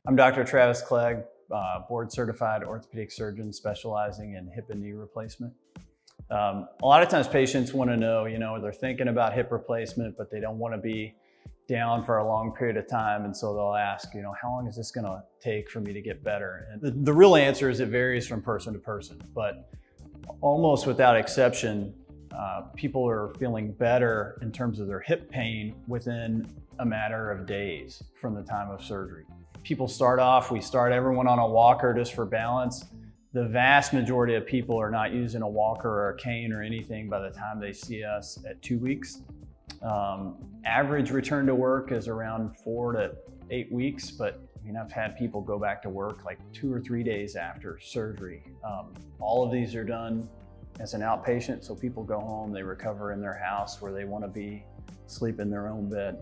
I'm Dr. Travis Clegg, board certified orthopedic surgeon specializing in hip and knee replacement. A lot of times patients want to know, they're thinking about hip replacement, but they don't want to be down for a long period of time. And so they'll ask, how long is this going to take for me to get better? And the real answer is it varies from person to person, but almost without exception, people are feeling better in terms of their hip pain within a matter of days from the time of surgery. People we start everyone on a walker just for balance. The vast majority of people are not using a walker or a cane or anything by the time they see us at 2 weeks. Average return to work is around 4 to 8 weeks, but I've had people go back to work like 2 or 3 days after surgery. All of these are done as an outpatient, so people go home, they recover in their house where they want to be, sleep in their own bed.